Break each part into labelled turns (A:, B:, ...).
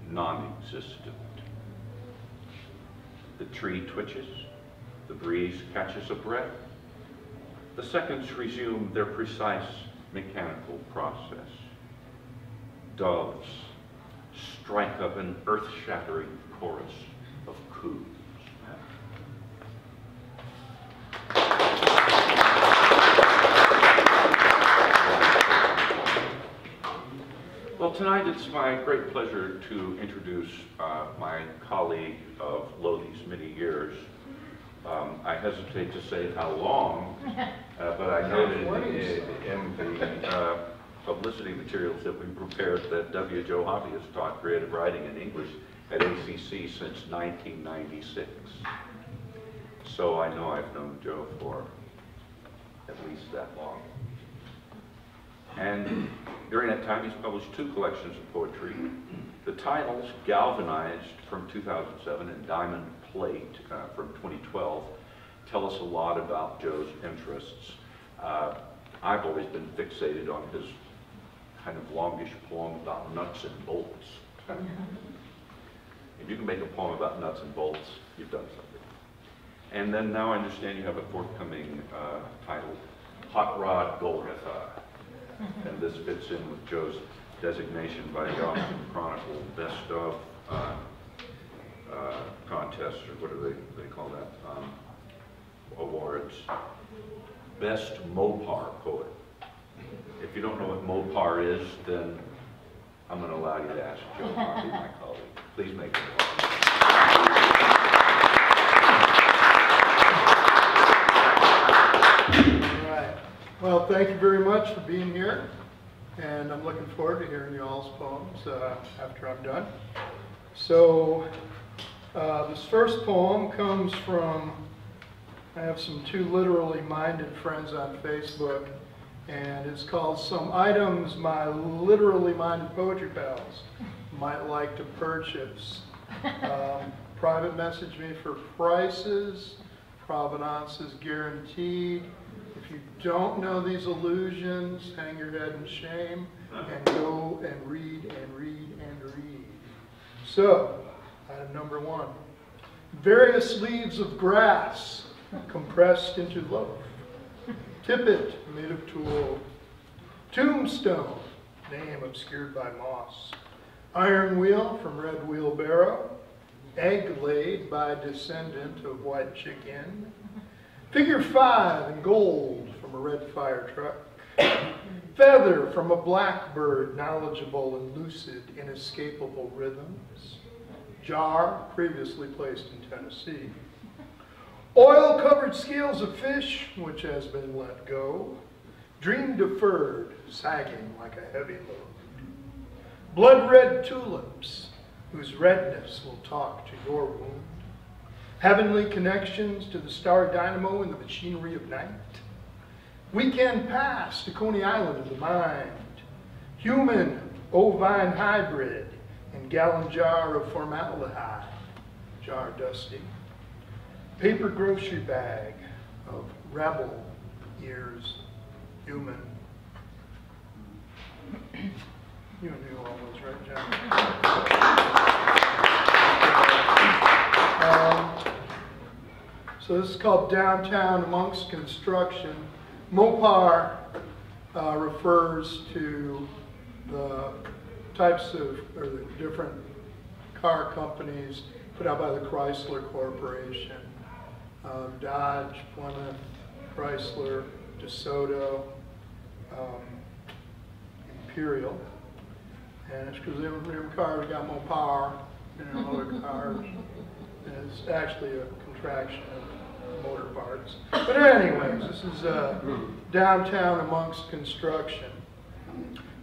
A: non-existent. The tree twitches, the breeze catches a breath. The seconds resume their precise mechanical process. Doves strike up an earth-shattering chorus of coos. Well, tonight it's my great pleasure to introduce my colleague of lo these many years. I hesitate to say how long, but I noted in the publicity materials that we prepared that W. Joe Hoppe has taught creative writing in English at ACC since 1996. So I know I've known Joe for at least that long. And during that time, he's published 2 collections of poetry. The titles, Galvanized from 2007 and Diamond Plate from 2012, tell us a lot about Joe's interests. I've always been fixated on his kind of longish poem about nuts and bolts. If you can make a poem about nuts and bolts, you've done something. And then now I understand you have a forthcoming title, Hotrod Golgotha. And this fits in with Joe's designation by the Austin Chronicle Best of contest, or what do they call that? Awards. Best Mopar Poet. If you don't know what Mopar is, then I'm going to allow you to ask Joe Hoppe, my colleague. Please make it welcome.
B: Well, thank you very much for being here, and I'm looking forward to hearing you all's poems after I'm done. So, this first poem comes from, I have some 2 literally minded friends on Facebook, and it's called Some Items My Literally Minded Poetry Pals Might Like to Purchase. Private message me for prices. Provenance is guaranteed. If you don't know these allusions, hang your head in shame and go and read and read and read. So, item number 1. Various leaves of grass compressed into loaf. Tippet made of tulle. Tombstone, name obscured by moss. Iron wheel from red wheelbarrow. Egg laid by descendant of white chicken. Figure 5 in gold from a red fire truck. Feather from a blackbird, knowledgeable and lucid, inescapable rhythms. Jar, previously placed in Tennessee. Oil-covered scales of fish, which has been let go. Dream deferred, sagging like a heavy load. Blood-red tulips, whose redness will talk to your wound. Heavenly connections to the star dynamo in the machinery of night. Weekend pass to Coney Island of the mind. Human ovine hybrid and gallon jar of formaldehyde. Jar dusty. Paper grocery bag of rebel ears. Human. You knew all those, right, John? So this is called Downtown Amongst Construction. Mopar refers to the types of, or the different car companies put out by the Chrysler Corporation. Dodge, Plymouth, Chrysler, DeSoto, Imperial. And it's because them cars got more power than other cars. And it's actually a contraction of motor parts. But anyways, this is Downtown Amongst Construction.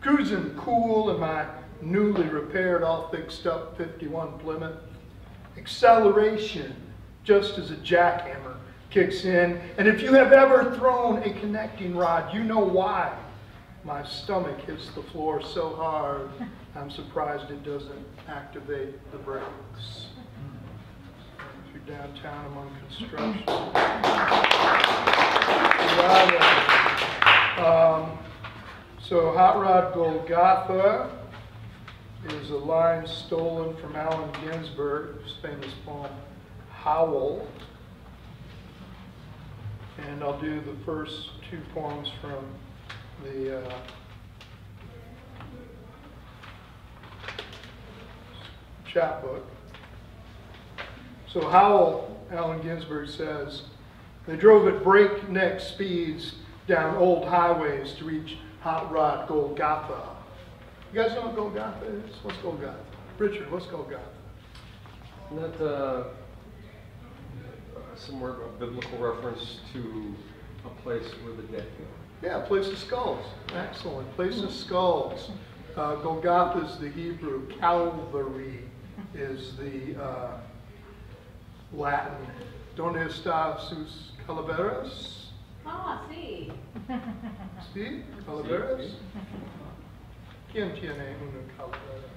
B: Cruising cool in my newly repaired, all fixed up 51 Plymouth. Acceleration, just as a jackhammer kicks in. And if you have ever thrown a connecting rod, you know why. My stomach hits the floor so hard, I'm surprised it doesn't activate the brakes. If you're downtown among construction. So Hotrod Golgotha is a line stolen from Allen Ginsberg's famous poem, Howl. And I'll do the first two poems from the chapbook. So Howl, Allen Ginsberg says, they drove at breakneck speeds down old highways to reach Hotrod Golgotha. You guys know what Golgotha is? What's Golgotha? Richard, what's Golgotha?
C: Isn't that somewhere a biblical reference to a place where the dead go?
B: Yeah, place of skulls. Excellent. Place of skulls. Golgotha is the Hebrew. Calvary is the Latin. Donde está sus calaveras?
D: Ah, sí.
B: ¿Sí? ¿Calaveras? ¿Quién tiene una calavera?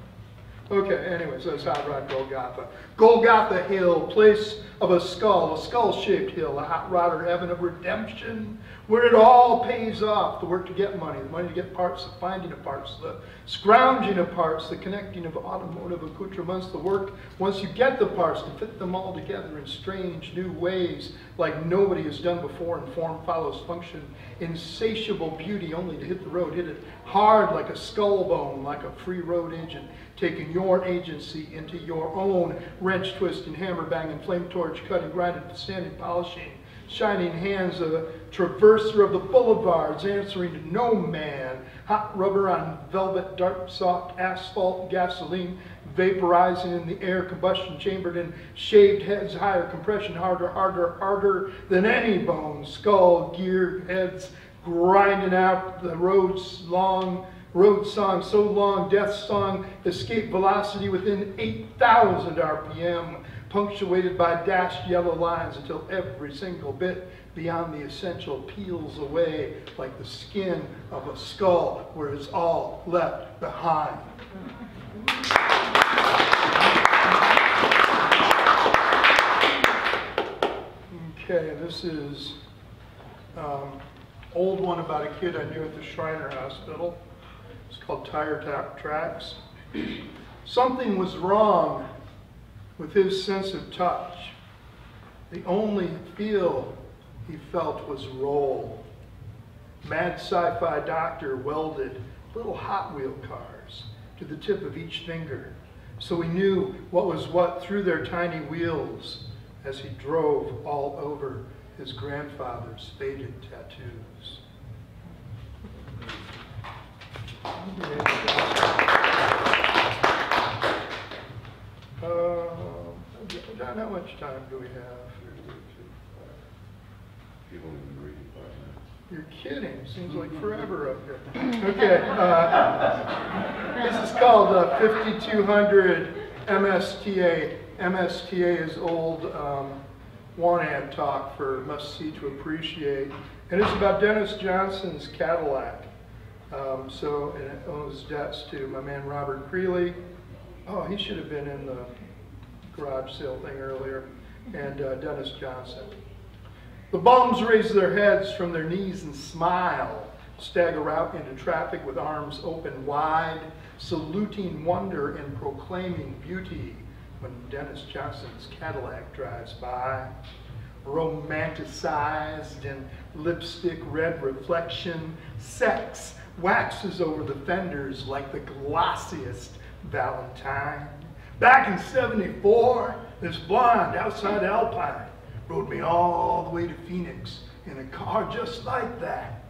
B: Okay, anyways, that's Hotrod Golgotha. Golgotha Hill, place of a skull-shaped hill, a hot rod or heaven of redemption, where it all pays off, the work to get money, the money to get parts, the finding of parts, the scrounging of parts, the connecting of automotive accoutrements, the work, once you get the parts, to fit them all together in strange new ways, like nobody has done before, and form follows function. Insatiable beauty only to hit the road, hit it hard like a skull bone, like a free road agent, taking your agency into your own, wrench, twisting, hammer banging, flame torch, cutting, grinding, sanding, polishing, shining hands of a traverser of the boulevards, answering to no man, hot rubber on velvet, dark, soft asphalt, gasoline, vaporizing in the air, combustion chambered in shaved heads, higher compression, harder, harder, harder than any bone, skull, geared heads, grinding out the road's long, road song, so long, death song, escape velocity within 8,000 RPM, punctuated by dashed yellow lines until every single bit beyond the essential peels away like the skin of a skull where it's all left behind. Okay, this is old one about a kid I knew at the Shriner Hospital. It's called Tire Tracks. Something was wrong with his sense of touch. The only feel he felt was roll. Mad sci-fi doctor welded little Hot Wheel cars to the tip of each finger, so he knew what was what through their tiny wheels as he drove all over his grandfather's faded tattoos. How much time do we have?
A: You won't even read it by now.
B: You're kidding. Seems like forever up here. Okay. This is called 5200 MSTA. MSTA is old want-ad talk for must-see to appreciate. And it's about Dennis Johnson's Cadillac. So it owes debts to my man Robert Creeley. Oh, he should have been in the garage sale thing earlier. And Dennis Johnson. The bums raise their heads from their knees and smile, stagger out into traffic with arms open wide, saluting wonder and proclaiming beauty when Dennis Johnson's Cadillac drives by. Romanticized in lipstick red reflection, sex waxes over the fenders like the glossiest Valentine. Back in '74, this blonde outside Alpine rode me all the way to Phoenix in a car just like that.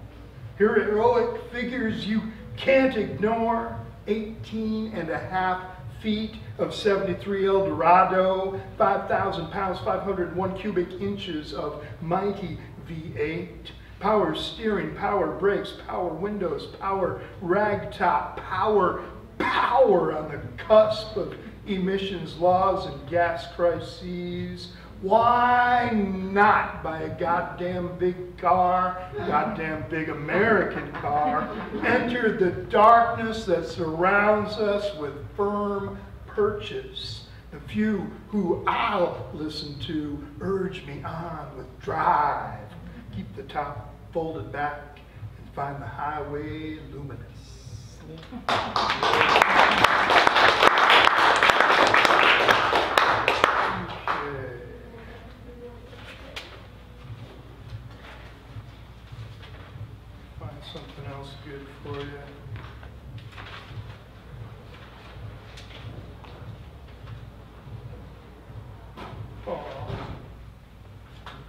B: Heroic figures you can't ignore, 18.5 feet of 73 Eldorado, 5,000 pounds, 501 cubic inches of mighty V8, power steering, power brakes, power windows, power ragtop, power on the cusp of emissions laws and gas crises. Why not buy a goddamn big car, goddamn big American car, enter the darkness that surrounds us with firm purchase? The few who I'll listen to urge me on with drive. Keep the top folded back and find the highway luminous. poem.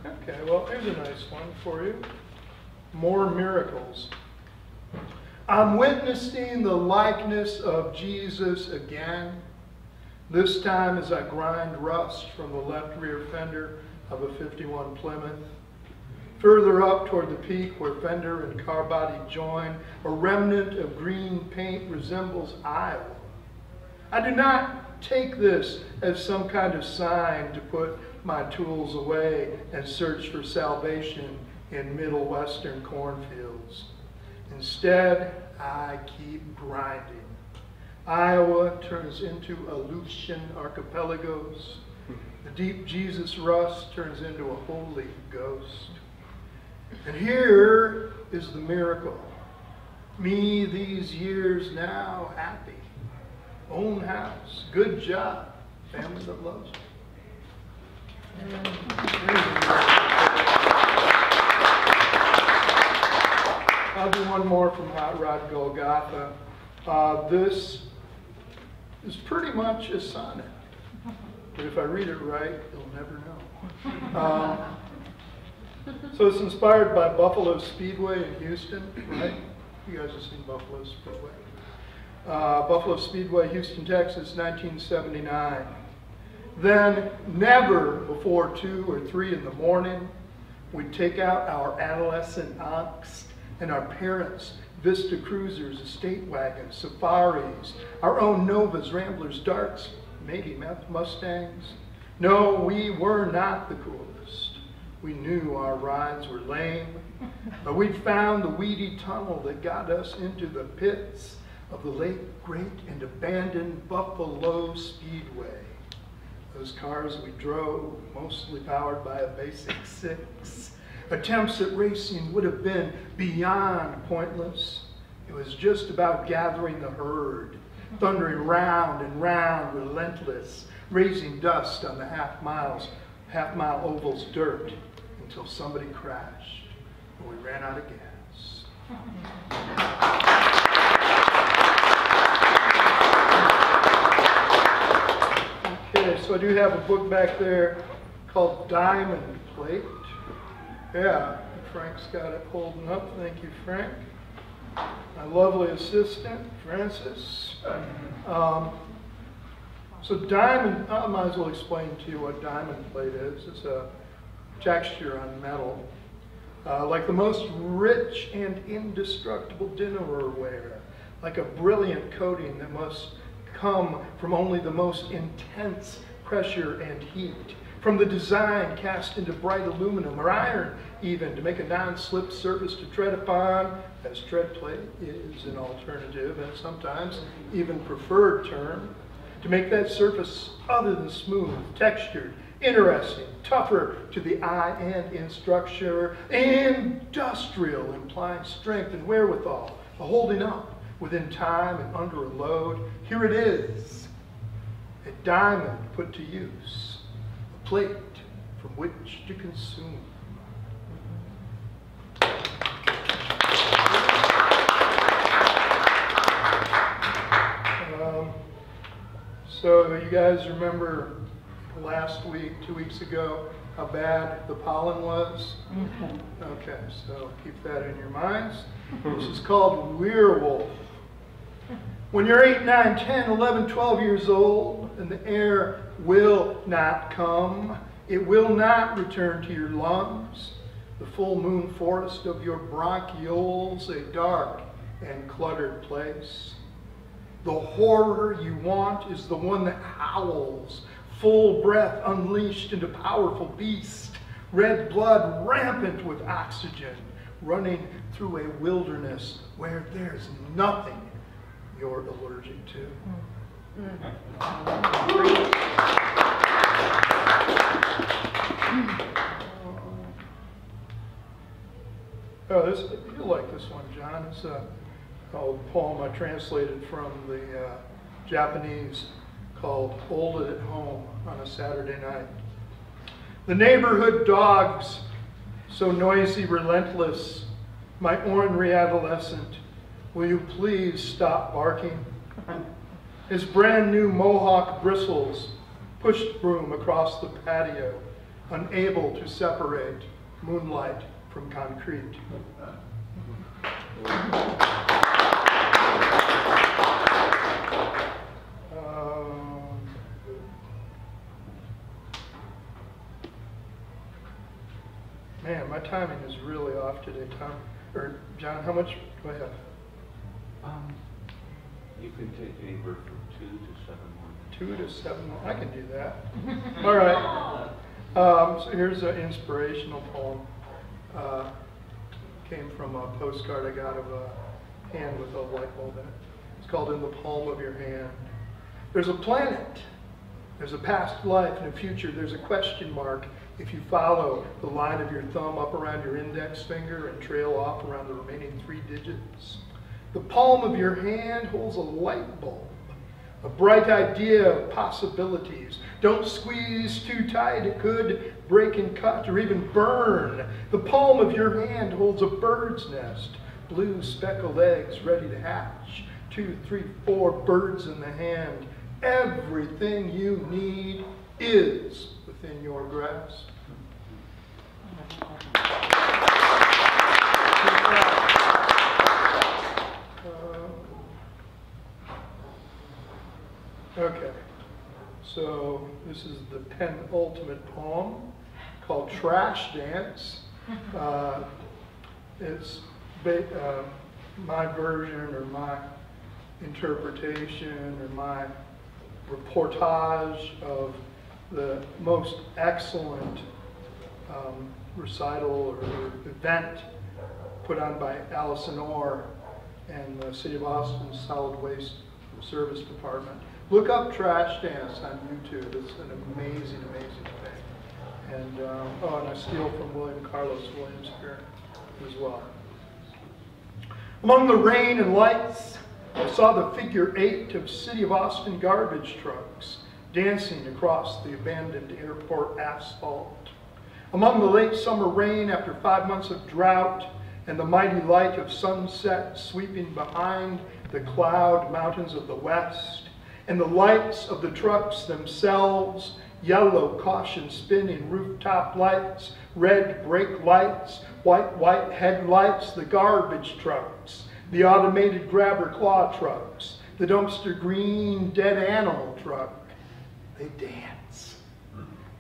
B: Okay, well, here's a nice one for you. More miracles. I'm witnessing the likeness of Jesus again, this time as I grind rust from the left rear fender of a 51 Plymouth. Further up toward the peak where fender and car body join, a remnant of green paint resembles Iowa. I do not take this as some kind of sign to put my tools away and search for salvation in Middle Western cornfields. Instead, I keep grinding. Iowa turns into Aleutian archipelagos. The deep Jesus rust turns into a holy ghost. And here is the miracle. Me these years now happy. Own house, good job, family that loves me. I'll do one more from Hotrod Golgotha. This is pretty much a sonnet, but if I read it right, you'll never know. So it's inspired by Buffalo Speedway in Houston, right? You guys have seen Buffalo Speedway. Buffalo Speedway, Houston, Texas, 1979. Then, never before 2 or 3 in the morning, we'd take out our adolescent angst and our parents' Vista Cruisers, estate wagons, safaris, our own Novas, Ramblers, Darts, maybe Mustangs. No, we were not the coolest. We knew our rides were lame, but we'd found the weedy tunnel that got us into the pits of the late, great, and abandoned Buffalo Speedway. Those cars we drove, mostly powered by a basic 6. Attempts at racing would have been beyond pointless. It was just about gathering the herd, thundering round and round, relentless, raising dust on the half-mile oval's dirt until somebody crashed and we ran out of gas. Okay, so I do have a book back there called Diamond Plate. Yeah, Frank's got it holding up. Thank you, Frank. My lovely assistant, Francis. So diamond, I might as well explain to you what diamond plate is. It's a texture on metal, like the most rich and indestructible dinnerware, like a brilliant coating that must come from only the most intense pressure and heat, from the design cast into bright aluminum or iron even to make a non-slip surface to tread upon, as tread plate is an alternative and sometimes even preferred term, to make that surface other than smooth, textured, interesting, tougher to the eye and in structure, industrial, implying strength and wherewithal, a holding up within time and under a load. Here it is, a diamond put to use, a plate from which to consume. So you guys remember last week, 2 weeks ago, how bad the pollen was? Okay, so keep that in your minds. This is called werewolf. When you're 8, 9, 10, 11, 12 years old, and the air will not come, it will not return to your lungs, the full moon forest of your bronchioles, a dark and cluttered place. The horror you want is the one that howls, full breath unleashed into powerful beast, red blood rampant with oxygen, running through a wilderness where there's nothing you're allergic to. You'll like this one, John. It's a poem I translated from the Japanese called Hold It at Home on a Saturday Night. The neighborhood dogs, so noisy, relentless, my ornery adolescent, will you please stop barking? His brand new mohawk bristles pushed broom across the patio, unable to separate moonlight from concrete. Man, my timing is really off today, Tom. Or John, how much do I have?
A: You can take anywhere from 2 to 7 more.
B: 2 to 7. I can do that. All right. So here's an inspirational poem. Came from a postcard I got of a hand with a light bulb in it. It's called In the Palm of Your Hand. There's a planet. There's a past life and a future. There's a question mark if you follow the line of your thumb up around your index finger and trail off around the remaining 3 digits. The palm of your hand holds a light bulb, a bright idea of possibilities. Don't squeeze too tight, it could break and cut or even burn. The palm of your hand holds a bird's nest, blue speckled eggs ready to hatch. 2, 3, 4 birds in the hand. Everything you need is within your grasp. Okay, so this is the penultimate poem called Trash Dance. It's my version or my interpretation or my reportage of the most excellent recital or event put on by Allison Orr and the City of Austin's Solid Waste Service Department. Look up Trash Dance on YouTube. It's an amazing, amazing thing. And and I steal from William Carlos Williams here as well. Among the rain and lights, I saw the figure 8 of City of Austin garbage trucks dancing across the abandoned airport asphalt. Among the late summer rain after 5 months of drought and the mighty light of sunset sweeping behind the cloud mountains of the west, and the lights of the trucks themselves, yellow caution spinning rooftop lights, red brake lights, white headlights, the garbage trucks, the automated grabber claw trucks, the dumpster green dead animal truck. They dance.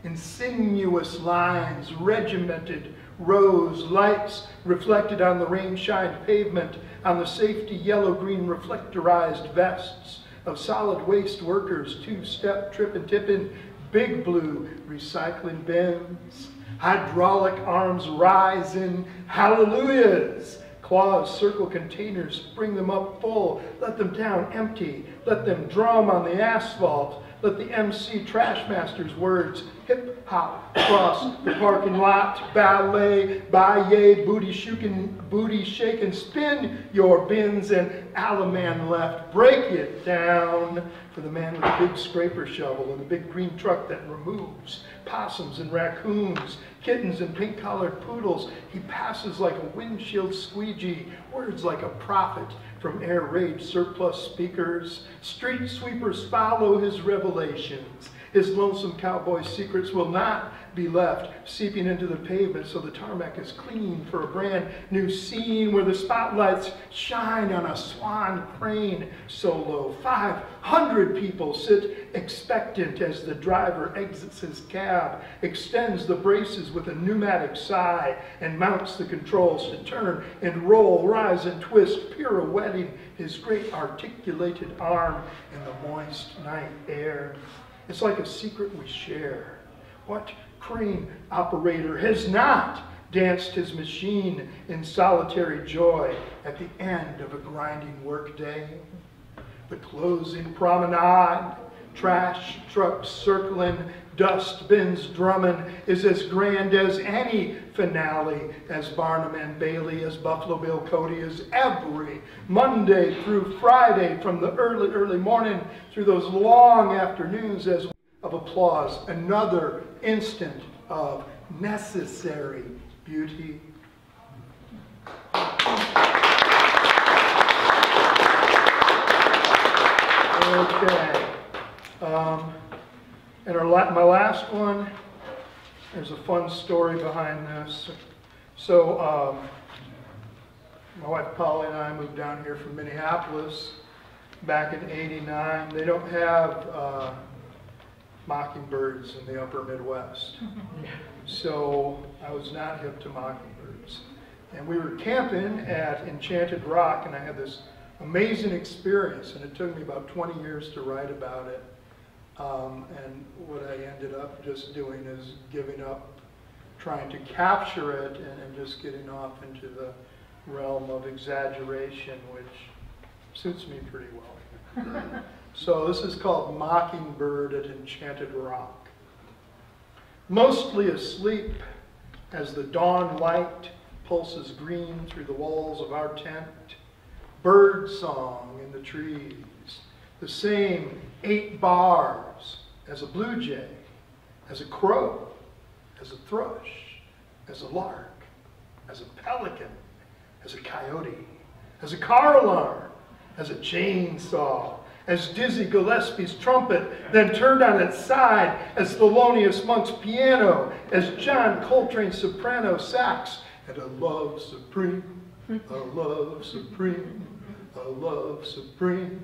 B: In sinuous lines, regimented rows, lights reflected on the rain-shined pavement, on the safety yellow-green reflectorized vests of solid waste workers, 2-step trip and tipping, big blue recycling bins. Hydraulic arms rise in hallelujahs. Claws circle containers, bring them up full, let them down empty, let them drum on the asphalt. Let the MC Trashmaster's words hip hop across the parking lot, ballet, baye, booty shaking, spin your bins, and Alaman left. Break it down for the man with the big scraper shovel and the big green truck that removes possums and raccoons, kittens and pink-collared poodles. He passes like a windshield squeegee, words like a prophet from air raid surplus speakers. Street sweepers follow his revelations. His lonesome cowboy secrets will not be left seeping into the pavement, so the tarmac is clean for a brand new scene where the spotlights shine on a swan crane solo. 500 people sit expectant as the driver exits his cab, extends the braces with a pneumatic sigh, and mounts the controls to turn and roll, rise and twist, pirouetting his great articulated arm in the moist night air. It's like a secret we share. What crane operator has not danced his machine in solitary joy at the end of a grinding workday? The closing promenade, trash trucks circling, dust bins drumming, is as grand as any finale, as Barnum and Bailey, as Buffalo Bill Cody, as every Monday through Friday, from the early morning through those long afternoons as of applause, another instant of necessary beauty. Okay. And my last one, there's a fun story behind this. So my wife Polly and I moved down here from Minneapolis back in '89. They don't have mockingbirds in the upper Midwest. So I was not hip to mockingbirds. And we were camping at Enchanted Rock, and I had this amazing experience, and it took me about 20 years to write about it. And what I ended up just doing is giving up trying to capture it and just getting off into the realm of exaggeration, which suits me pretty well. So this is called Mockingbird at Enchanted Rock. Mostly asleep as the dawn light pulses green through the walls of our tent, bird song in the trees, the same 8 bars as a blue jay, as a crow, as a thrush, as a lark, as a pelican, as a coyote, as a car alarm, as a chainsaw, as Dizzy Gillespie's trumpet then turned on its side, as Thelonious Monk's piano, as John Coltrane's soprano sax, and a love supreme, a love supreme, a love supreme,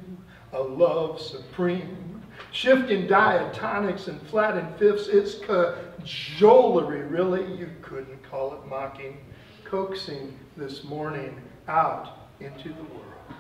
B: a love supreme. Shifting diatonics and flat and fifths, it's cajolery, really. You couldn't call it mocking, coaxing this morning out into the world.